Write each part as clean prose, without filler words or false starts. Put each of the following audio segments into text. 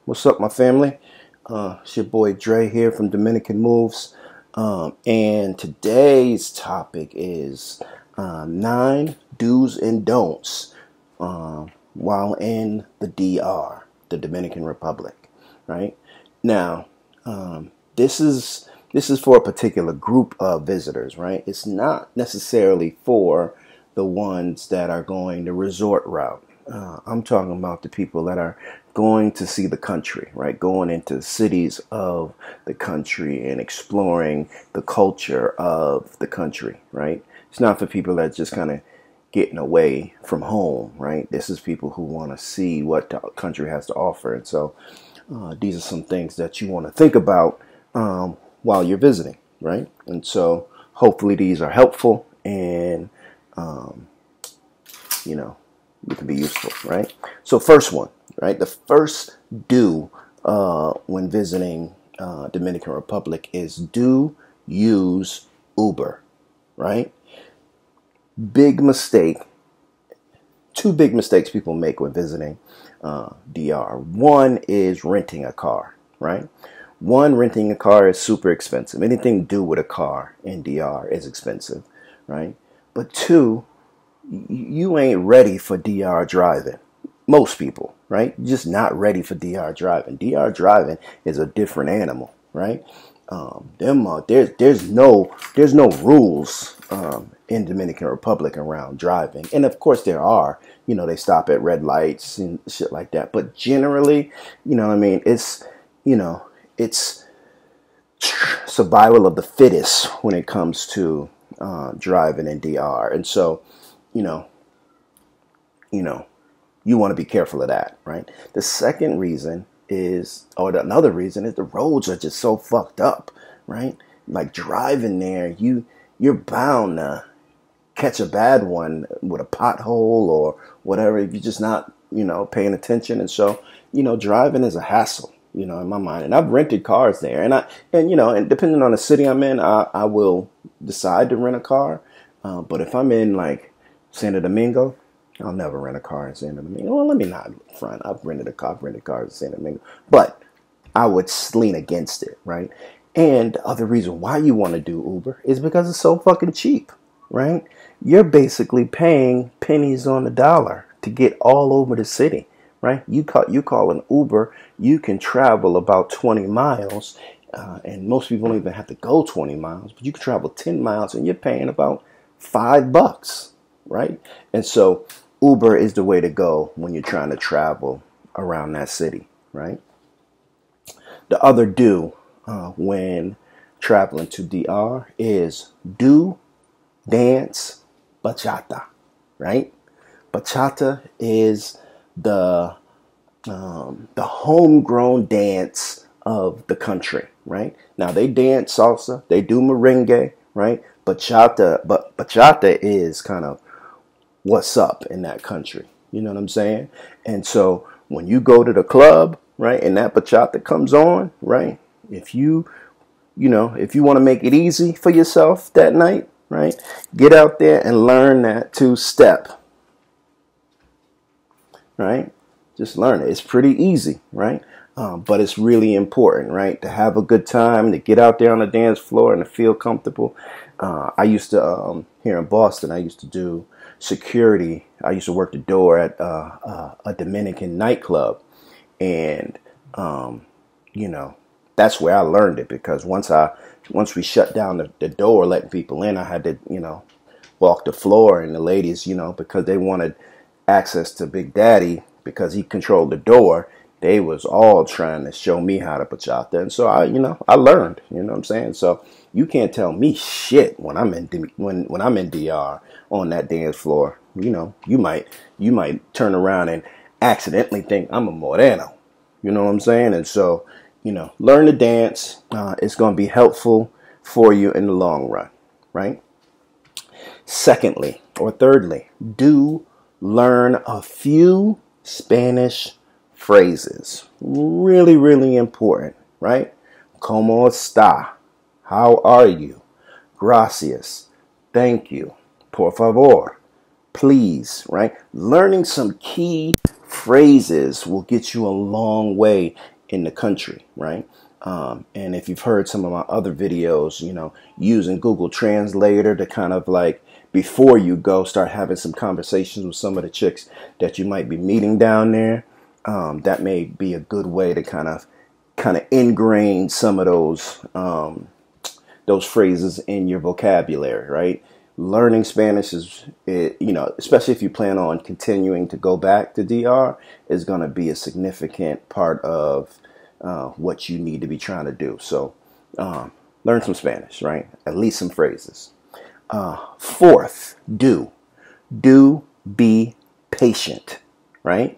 What's up, my family? It's your boy Dre here from Dominican Moves. And today's topic is 9 do's and don'ts while in the DR, the Dominican Republic. Right now, this is for a particular group of visitors. Right, it's not necessarily for the ones that are going the resort route. I'm talking about the people that are going to see the country, right? Going into cities of the country and exploring the culture of the country, right? It's not for people that just kind of getting away from home, right? This is people who want to see what the country has to offer. And so these are some things that you want to think about while you're visiting, right? And so hopefully these are helpful and, it can be useful, right? So first one, right? The first do when visiting Dominican Republic is do use Uber, right? Big mistake. Two big mistakes people make when visiting DR. One is renting a car, right? One, renting a car is super expensive. Anything to do with a car in DR is expensive, right? But two, you ain't ready for DR driving. Most people, right? You're just not ready for DR driving. DR driving is a different animal, right? There's no rules in Dominican Republic around driving, and of course there are. They stop at red lights and shit like that. But generally, what I mean, it's survival of the fittest when it comes to driving in DR, and so you want to be careful of that, right? The second reason is, or another reason is the roads are just so fucked up, right? Like driving there, you're bound to catch a bad one with a pothole or whatever if you're just not, paying attention. And so, driving is a hassle, in my mind. And I've rented cars there, and depending on the city I'm in, I will decide to rent a car. But if I'm in like Santo Domingo, I'll never rent a car in Santo Domingo. Well, let me not front. I've rented cars in Santo Domingo. But I would lean against it, right? And the other reason why you want to do Uber is because it's so fucking cheap, right? You're basically paying pennies on the dollar to get all over the city, right? You call an Uber, you can travel about 20 miles, and most people don't even have to go 20 miles, but you can travel 10 miles and you're paying about $5, right? And so Uber is the way to go when you're trying to travel around that city, right? The other do when traveling to DR is do dance bachata, right? Bachata is the homegrown dance of the country, right? Now they dance salsa, they do merengue, right? Bachata is kind of what's up in that country. You know what I'm saying? And so when you go to the club, right, and that bachata comes on, right, if you want to make it easy for yourself that night, right, get out there and learn that two-step, right? Just learn it. It's pretty easy, right? But it's really important, right, to have a good time, to get out there on the dance floor and to feel comfortable. I used to, here in Boston, I used to do security. I used to work the door at a Dominican nightclub. And, that's where I learned it, because once we shut down the door, letting people in, I had to, walk the floor, and the ladies, because they wanted access to Big Daddy, because he controlled the door, they was all trying to show me how to bachata. And so I learned, what I'm saying? So you can't tell me shit when I'm in when I'm in DR on that dance floor. You might turn around and accidentally think I'm a moreno. You know what I'm saying? And so, learn to dance. It's going to be helpful for you in the long run, right? Secondly, or thirdly, do learn a few Spanish phrases. Really, really important, right? ¿Cómo está? How are you? Gracias. Thank you. Por favor. Please, right? Learning some key phrases will get you a long way in the country, right? And if you've heard some of my other videos, you know, using Google Translator to kind of like, before you go, start having some conversations with some of the chicks that you might be meeting down there. That may be a good way to kind of ingrain some of those phrases in your vocabulary, right? Learning Spanish is, you know, especially if you plan on continuing to go back to DR, is going to be a significant part of what you need to be trying to do. So learn some Spanish, right? At least some phrases. Fourth, do be patient, right?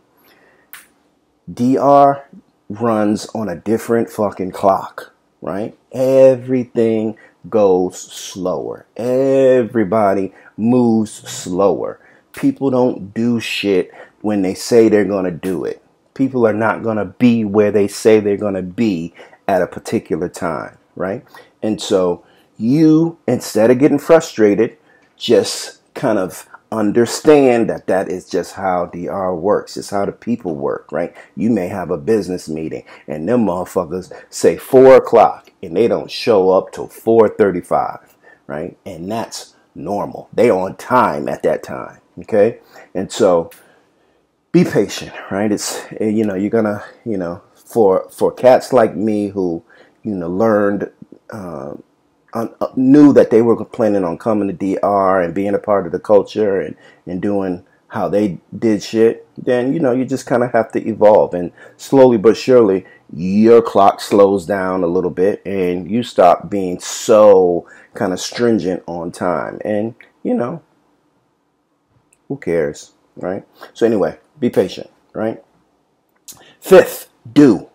DR runs on a different fucking clock, right? Everything goes slower. Everybody moves slower. People don't do shit when they say they're going to do it. People are not going to be where they say they're going to be at a particular time, right? And so you, instead of getting frustrated, just kind of understand that that is just how DR works. It's how the people work, right? You may have a business meeting and them motherfuckers say 4 o'clock and they don't show up till 4:35, right? And that's normal. They on time at that time, okay? And so be patient, right? It's, you know, you're gonna, you know, for cats like me who, you know, learned, knew that they were planning on coming to DR and being a part of the culture and doing how they did shit, then, you know, you just kind of have to evolve. And slowly but surely, your clock slows down a little bit and you stop being so kind of stringent on time. And, you know, who cares, right? So anyway, be patient, right? Fifth, do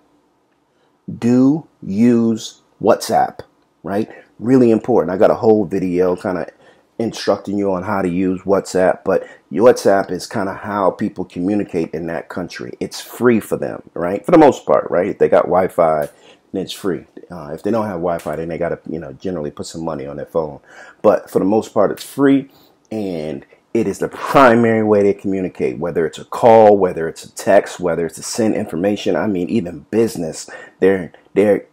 use WhatsApp, right? Really important. I got a whole video kind of instructing you on how to use WhatsApp, but WhatsApp is kind of how people communicate in that country. It's free for them, right? For the most part, right? If they got Wi-Fi, then it's free. If they don't have Wi-Fi, then they got to, you know, generally put some money on their phone. But for the most part, it's free, and it is the primary way they communicate, whether it's a call, whether it's a text, whether it's to send information. I mean, even business, they're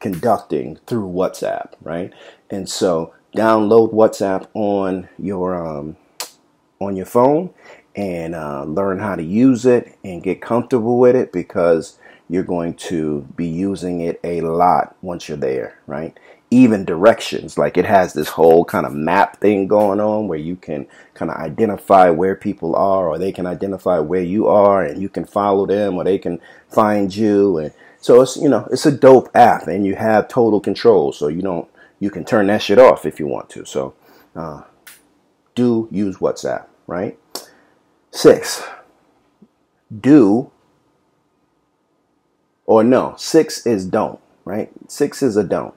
conducting through WhatsApp, right? And so download WhatsApp on your phone and learn how to use it and get comfortable with it, because you're going to be using it a lot once you're there, right? Even directions, like it has this whole kind of map thing going on where you can kind of identify where people are, or they can identify where you are, and you can follow them, or they can find you. And so it's, you know, it's a dope app, and you have total control. So you can turn that shit off if you want to. So do use WhatsApp, right? 6, six is don't, right? 6 is a don't.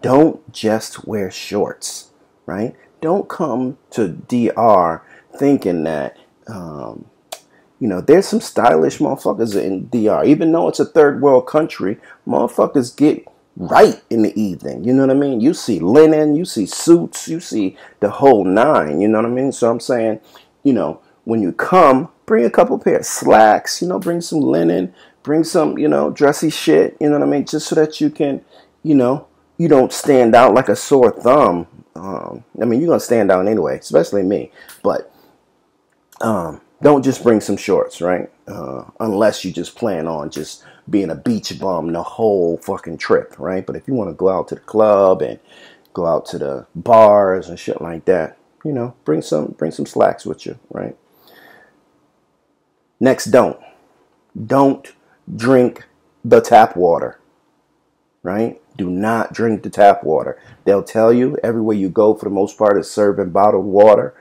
Don't just wear shorts, right? Don't come to DR thinking that, you know, there's some stylish motherfuckers in DR. Even though it's a third world country, motherfuckers get right in the evening. You know what I mean? You see linen, you see suits, you see the whole nine. You know what I mean? So I'm saying, you know, when you come, bring a couple pair of slacks, you know, bring some linen, bring some, you know, dressy shit, you know what I mean? Just so that you can, you know, you don't stand out like a sore thumb. I mean, you're going to stand out anyway, especially me. But don't just bring some shorts, right? Unless you just plan on just being a beach bum the whole fucking trip, right? But if you want to go out to the club and go out to the bars and shit like that, you know, bring some slacks with you, right? Next, don't drink the tap water, right? Do not drink the tap water. They'll tell you everywhere you go, for the most part, is serving bottled water.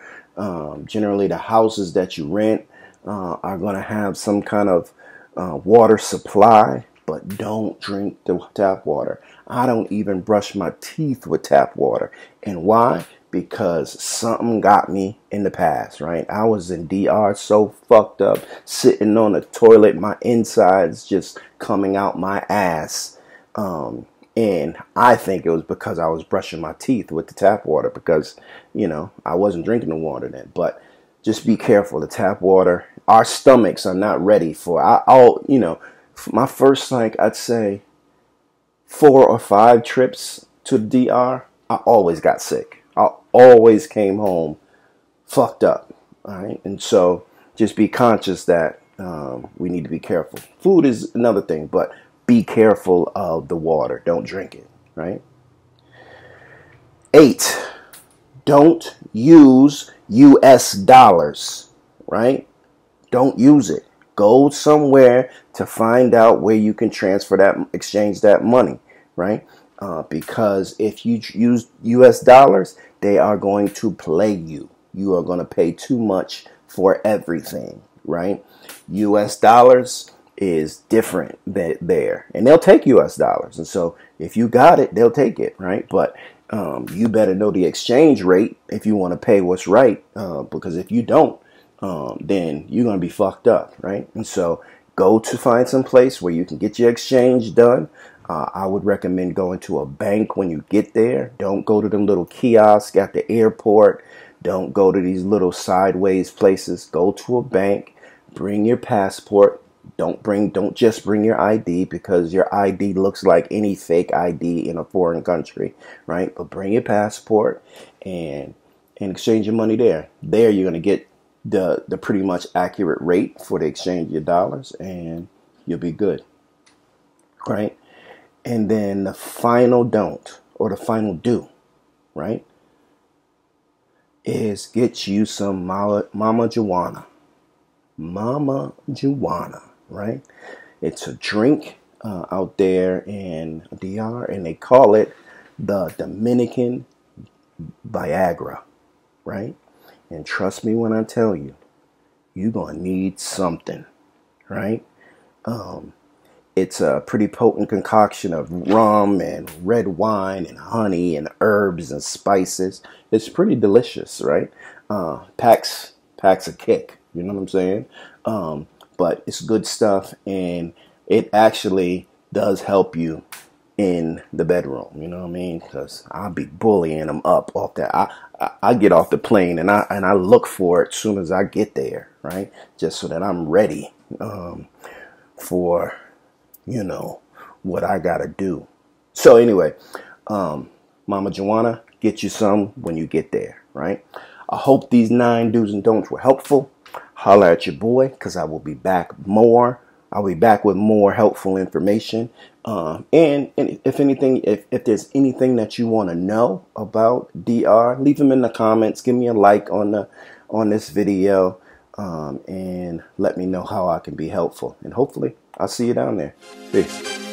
Generally, the houses that you rent are going to have some kind of water supply, but don't drink the tap water. I don't even brush my teeth with tap water. And why? Because something got me in the past, right? I was in DR so fucked up, sitting on the toilet, my insides just coming out my ass. And I think it was because I was brushing my teeth with the tap water, because, you know, I wasn't drinking the water then. But just be careful. The tap water our stomachs are not ready for. I'll, you know, my first, like, I'd say 4 or 5 trips to the DR, I always got sick. I always came home fucked up. All right. And so just be conscious that we need to be careful. Food is another thing, but be careful of the water. Don't drink it. Right. 8, don't use US dollars. Right. Don't use it. Go somewhere to find out where you can transfer that, exchange that money, right? Because if you use US dollars, they are going to play you. You are going to pay too much for everything, right? US dollars is different there, and they'll take US dollars. And so if you got it, they'll take it, right? But you better know the exchange rate if you want to pay what's right, because if you don't, then you're going to be fucked up, right? And so go to find some place where you can get your exchange done. I would recommend going to a bank when you get there. Don't go to them little kiosks at the airport. Don't go to these little sideways places. Go to a bank. Bring your passport. Don't just bring your ID, because your ID looks like any fake ID in a foreign country, right? But bring your passport and exchange your money there. There you're going to get the pretty much accurate rate for the exchange of your dollars, and you'll be good, right? And then the final don't, or the final do, right, is get you some Mamajuana. Mamajuana, right? It's a drink out there in DR, and they call it the Dominican Viagra, right? And trust me when I tell you, you're going to need something, right? It's a pretty potent concoction of rum and red wine and honey and herbs and spices. It's pretty delicious, right? Packs a kick, you know what I'm saying? But it's good stuff, and it actually does help you in the bedroom, you know what I mean? Because I'll be bullying them up off that. I get off the plane and I look for it as soon as I get there, right? Just so that I'm ready for, you know, what I gotta do. So anyway, Mamajuana, get you some when you get there, right? I hope these 9 do's and don'ts were helpful. Holler at your boy, because I will be back more. I'll be back with more helpful information. And if anything, if there's anything that you want to know about DR, leave them in the comments. Give me a like on this video, and let me know how I can be helpful. And hopefully I'll see you down there. Peace.